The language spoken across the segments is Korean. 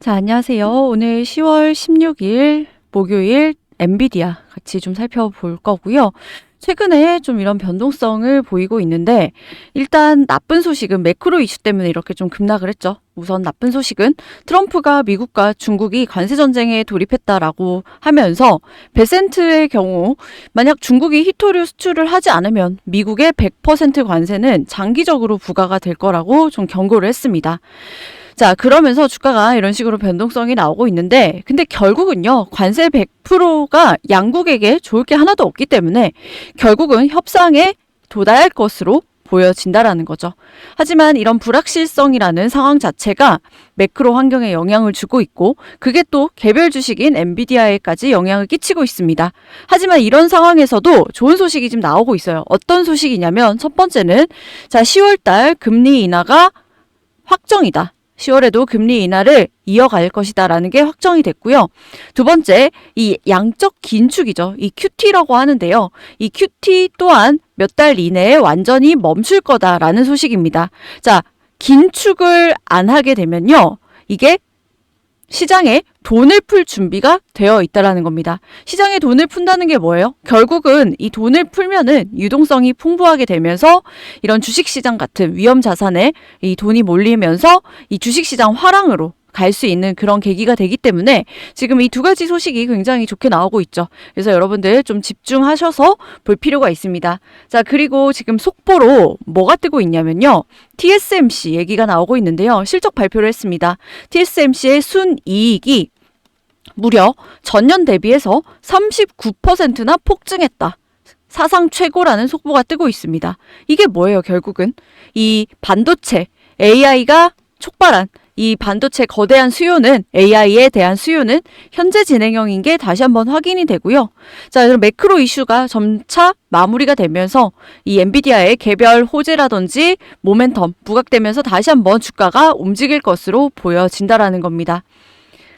자, 안녕하세요. 오늘 10월 16일 목요일 엔비디아 같이 좀 살펴볼 거고요. 최근에 좀 이런 변동성을 보이고 있는데 일단 나쁜 소식은 매크로 이슈 때문에 이렇게 좀 급락을 했죠. 우선 나쁜 소식은 트럼프가 미국과 중국이 관세 전쟁에 돌입했다라고 하면서 베센트의 경우 만약 중국이 히토류 수출을 하지 않으면 미국의 100% 관세는 장기적으로 부과가 될 거라고 좀 경고를 했습니다. 자, 그러면서 주가가 이런 식으로 변동성이 나오고 있는데 근데 결국은요. 관세 100%가 양국에게 좋을 게 하나도 없기 때문에 결국은 협상에 도달할 것으로 보여진다라는 거죠. 하지만 이런 불확실성이라는 상황 자체가 매크로 환경에 영향을 주고 있고 그게 또 개별 주식인 엔비디아에까지 영향을 끼치고 있습니다. 하지만 이런 상황에서도 좋은 소식이 지금 나오고 있어요. 어떤 소식이냐면 첫 번째는 자, 10월달 금리 인하가 확정이다. 10월에도 금리 인하를 이어갈 것이다라는 게 확정이 됐고요. 두 번째, 이 양적 긴축이죠. 이 QT라고 하는데요. 이 QT 또한 몇 달 이내에 완전히 멈출 거다라는 소식입니다. 자, 긴축을 안 하게 되면요. 이게 시장에 돈을 풀 준비가 되어 있다라는 겁니다. 시장에 돈을 푼다는 게 뭐예요? 결국은 이 돈을 풀면은 유동성이 풍부하게 되면서 이런 주식시장 같은 위험 자산에 이 돈이 몰리면서 이 주식시장 화랑으로 갈 수 있는 그런 계기가 되기 때문에 지금 이 두 가지 소식이 굉장히 좋게 나오고 있죠. 그래서 여러분들 좀 집중하셔서 볼 필요가 있습니다. 자, 그리고 지금 속보로 뭐가 뜨고 있냐면요. TSMC 얘기가 나오고 있는데요. 실적 발표를 했습니다. TSMC의 순이익이 무려 전년 대비해서 39%나 폭증했다. 사상 최고라는 속보가 뜨고 있습니다. 이게 뭐예요, 결국은? 이 반도체, AI가 촉발한 이 반도체 거대한 수요는 AI에 대한 수요는 현재 진행형인 게 다시 한번 확인이 되고요. 자, 그럼 매크로 이슈가 점차 마무리가 되면서 이 엔비디아의 개별 호재라든지 모멘텀 부각되면서 다시 한번 주가가 움직일 것으로 보여진다라는 겁니다.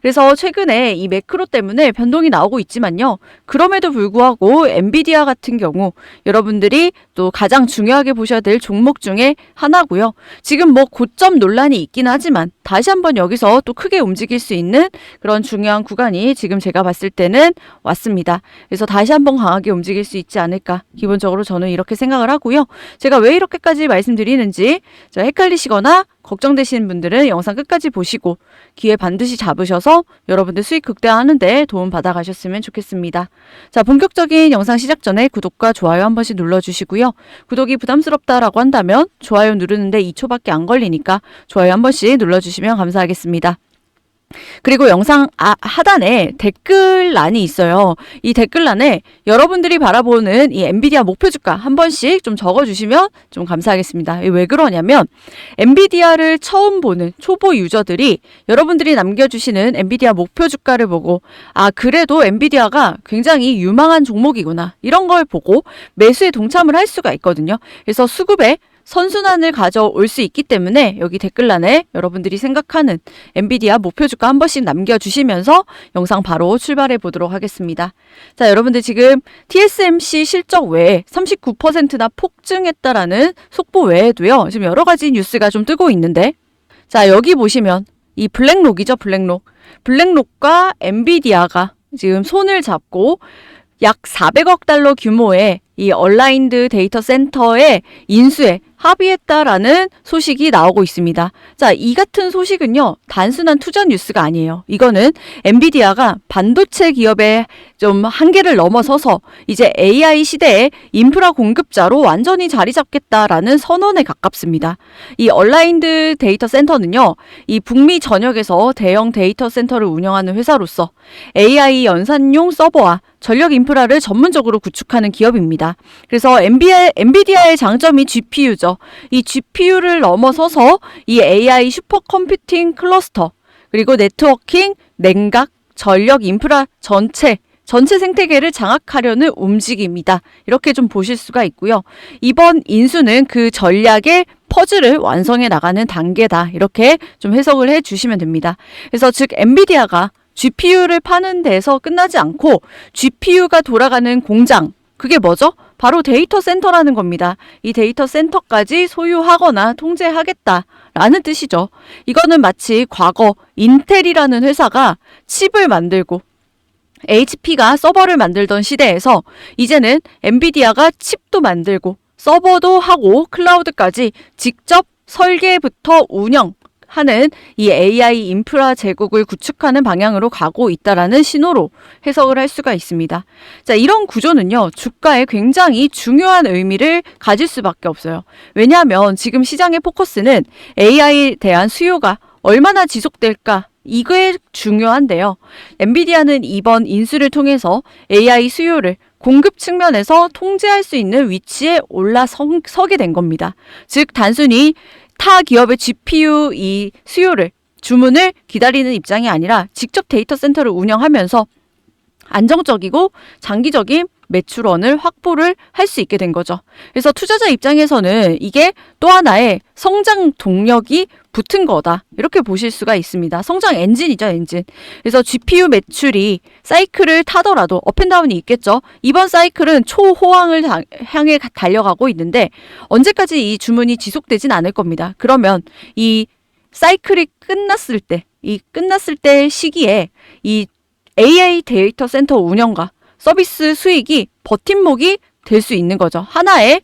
그래서 최근에 이 매크로 때문에 변동이 나오고 있지만요. 그럼에도 불구하고 엔비디아 같은 경우 여러분들이 또 가장 중요하게 보셔야 될 종목 중에 하나고요. 지금 뭐 고점 논란이 있긴 하지만 다시 한번 여기서 또 크게 움직일 수 있는 그런 중요한 구간이 지금 제가 봤을 때는 왔습니다. 그래서 다시 한번 강하게 움직일 수 있지 않을까. 기본적으로 저는 이렇게 생각을 하고요. 제가 왜 이렇게까지 말씀드리는지 헷갈리시거나 걱정되시는 분들은 영상 끝까지 보시고 기회 반드시 잡으셔서 여러분들 수익 극대화하는 데 도움 받아 가셨으면 좋겠습니다. 자, 본격적인 영상 시작 전에 구독과 좋아요 한 번씩 눌러주시고요. 구독이 부담스럽다라고 한다면 좋아요 누르는데 2초밖에 안 걸리니까 좋아요 한 번씩 눌러주시면 감사하겠습니다. 그리고 영상 하단에 댓글란이 있어요. 이 댓글란에 여러분들이 바라보는 이 엔비디아 목표 주가 한 번씩 좀 적어주시면 좀 감사하겠습니다. 왜 그러냐면 엔비디아를 처음 보는 초보 유저들이 여러분들이 남겨주시는 엔비디아 목표 주가를 보고 그래도 엔비디아가 굉장히 유망한 종목이구나 이런 걸 보고 매수에 동참을 할 수가 있거든요. 그래서 수급에 선순환을 가져올 수 있기 때문에 여기 댓글란에 여러분들이 생각하는 엔비디아 목표 주가 한 번씩 남겨주시면서 영상 바로 출발해 보도록 하겠습니다. 자, 여러분들 지금 TSMC 실적 외에 39%나 폭증했다라는 속보 외에도요. 지금 여러 가지 뉴스가 좀 뜨고 있는데 자, 여기 보시면 이 블랙록이죠. 블랙록과 엔비디아가 지금 손을 잡고 약 400억 달러 규모의 이 얼라인드 데이터 센터의 인수에 합의했다라는 소식이 나오고 있습니다. 자, 이 같은 소식은요. 단순한 투자 뉴스가 아니에요. 이거는 엔비디아가 반도체 기업의 좀 한계를 넘어서서 이제 AI 시대의 인프라 공급자로 완전히 자리 잡겠다라는 선언에 가깝습니다. 이 얼라인드 데이터 센터는요. 이 북미 전역에서 대형 데이터 센터를 운영하는 회사로서 AI 연산용 서버와 전력 인프라를 전문적으로 구축하는 기업입니다. 그래서 엔비디아의 장점이 GPU죠. 이 GPU를 넘어서서 이 AI 슈퍼컴퓨팅 클러스터, 그리고 네트워킹, 냉각, 전력 인프라 전체 생태계를 장악하려는 움직임이다. 이렇게 좀 보실 수가 있고요. 이번 인수는 그 전략의 퍼즐을 완성해 나가는 단계다. 이렇게 좀 해석을 해 주시면 됩니다. 그래서 즉 엔비디아가 GPU를 파는 데서 끝나지 않고 GPU가 돌아가는 공장, 그게 뭐죠? 바로 데이터 센터라는 겁니다. 이 데이터 센터까지 소유하거나 통제하겠다. 라는 뜻이죠. 이거는 마치 과거 인텔이라는 회사가 칩을 만들고 HP가 서버를 만들던 시대에서 이제는 엔비디아가 칩도 만들고 서버도 하고 클라우드까지 직접 설계부터 운영하는 이 AI 인프라 제국을 구축하는 방향으로 가고 있다라는 신호로 해석을 할 수가 있습니다. 자, 이런 구조는요, 주가에 굉장히 중요한 의미를 가질 수밖에 없어요. 왜냐하면 지금 시장의 포커스는 AI에 대한 수요가 얼마나 지속될까? 이게 중요한데요. 엔비디아는 이번 인수를 통해서 AI 수요를 공급 측면에서 통제할 수 있는 위치에 올라서게 된 겁니다. 즉 단순히 타 기업의 GPU 이 수요를 주문을 기다리는 입장이 아니라 직접 데이터 센터를 운영하면서 안정적이고 장기적인 매출원을 확보를 할 수 있게 된 거죠. 그래서 투자자 입장에서는 이게 또 하나의 성장 동력이 붙은 거다. 이렇게 보실 수가 있습니다. 성장 엔진이죠, 엔진. 그래서 GPU 매출이 사이클을 타더라도 업앤다운이 있겠죠. 이번 사이클은 초호황을 향해 달려가고 있는데 언제까지 이 주문이 지속되진 않을 겁니다. 그러면 이 사이클이 끝났을 때 시기에 이 AI 데이터 센터 운영과 서비스 수익이 버팀목이 될 수 있는 거죠. 하나의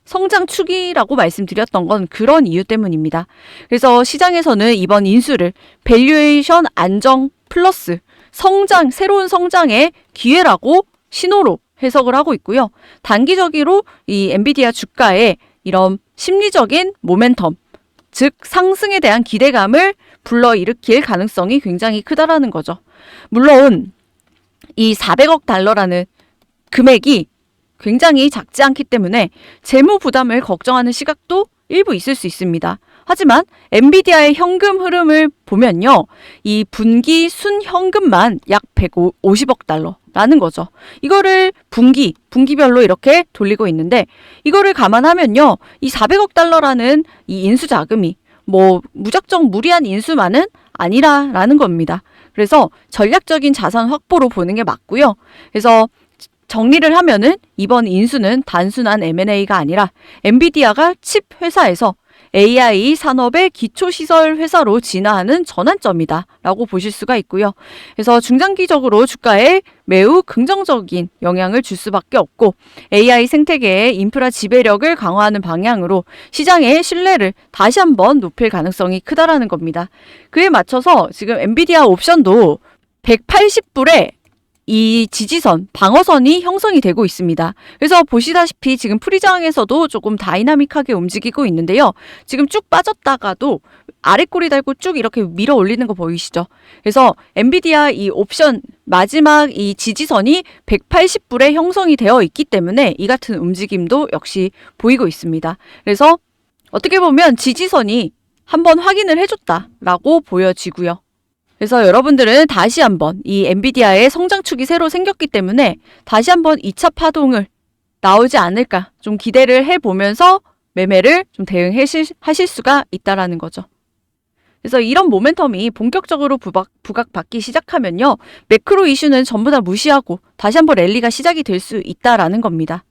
성장 축이라고 말씀드렸던 건 그런 이유 때문입니다. 그래서 시장에서는 이번 인수를 밸류에이션 안정 플러스 성장, 새로운 성장의 기회라고 신호로 해석을 하고 있고요. 단기적으로 이 엔비디아 주가에 이런 심리적인 모멘텀, 즉 상승에 대한 기대감을 불러일으킬 가능성이 굉장히 크다라는 거죠. 물론 이 400억 달러라는 금액이 굉장히 작지 않기 때문에 재무 부담을 걱정하는 시각도 일부 있을 수 있습니다. 하지만 엔비디아의 현금 흐름을 보면요. 이 분기 순현금만 약 150억 달러라는 거죠. 이거를 분기별로 이렇게 돌리고 있는데 이거를 감안하면요. 이 400억 달러라는 이 인수 자금이 뭐 무작정 무리한 인수만은 아니라라는 겁니다. 그래서 전략적인 자산 확보로 보는 게 맞고요. 그래서 정리를 하면은 이번 인수는 단순한 M&A가 아니라 엔비디아가 칩 회사에서 AI 산업의 기초시설 회사로 진화하는 전환점이다 라고 보실 수가 있고요. 그래서 중장기적으로 주가에 매우 긍정적인 영향을 줄 수밖에 없고 AI 생태계의 인프라 지배력을 강화하는 방향으로 시장의 신뢰를 다시 한번 높일 가능성이 크다라는 겁니다. 그에 맞춰서 지금 엔비디아 옵션도 180불에 이 지지선, 방어선이 형성이 되고 있습니다. 그래서 보시다시피 지금 프리장에서도 조금 다이나믹하게 움직이고 있는데요. 지금 쭉 빠졌다가도 아래 꼬리 달고 쭉 이렇게 밀어 올리는 거 보이시죠? 그래서 엔비디아 이 옵션 마지막 이 지지선이 180불에 형성이 되어 있기 때문에 이 같은 움직임도 역시 보이고 있습니다. 그래서 어떻게 보면 지지선이 한번 확인을 해줬다라고 보여지고요. 그래서 여러분들은 다시 한번 이 엔비디아의 성장축이 새로 생겼기 때문에 다시 한번 2차 파동을 나오지 않을까 좀 기대를 해보면서 매매를 좀 대응하실 수가 있다라는 거죠. 그래서 이런 모멘텀이 본격적으로 부각받기 시작하면요. 매크로 이슈는 전부 다 무시하고 다시 한번 랠리가 시작이 될 수 있다라는 겁니다.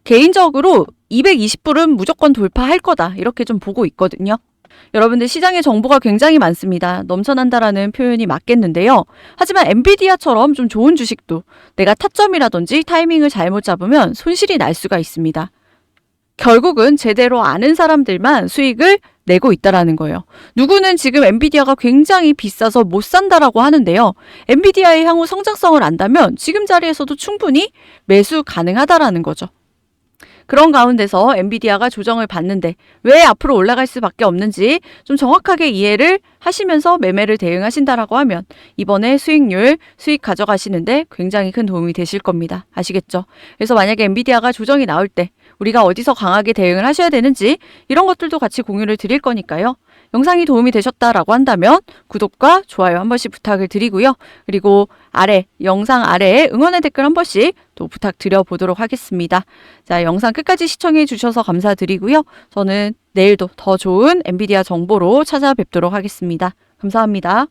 개인적으로 220불은 무조건 돌파할 거다 이렇게 좀 보고 있거든요. 여러분들 시장에 정보가 굉장히 많습니다. 넘쳐난다라는 표현이 맞겠는데요. 하지만 엔비디아처럼 좀 좋은 주식도 내가 타점이라든지 타이밍을 잘못 잡으면 손실이 날 수가 있습니다. 결국은 제대로 아는 사람들만 수익을 내고 있다라는 거예요. 누구는 지금 엔비디아가 굉장히 비싸서 못 산다라고 하는데요. 엔비디아의 향후 성장성을 안다면 지금 자리에서도 충분히 매수 가능하다라는 거죠. 그런 가운데서 엔비디아가 조정을 받는데 왜 앞으로 올라갈 수밖에 없는지 좀 정확하게 이해를 하시면서 매매를 대응하신다라고 하면 이번에 수익 가져가시는데 굉장히 큰 도움이 되실 겁니다. 아시겠죠? 그래서 만약에 엔비디아가 조정이 나올 때 우리가 어디서 강하게 대응을 하셔야 되는지 이런 것들도 같이 공유를 드릴 거니까요. 영상이 도움이 되셨다라고 한다면 구독과 좋아요 한 번씩 부탁을 드리고요. 그리고 영상 아래에 응원의 댓글 한 번씩 또 부탁드려 보도록 하겠습니다. 자, 영상 끝까지 시청해 주셔서 감사드리고요. 저는 내일도 더 좋은 엔비디아 정보로 찾아뵙도록 하겠습니다. 감사합니다.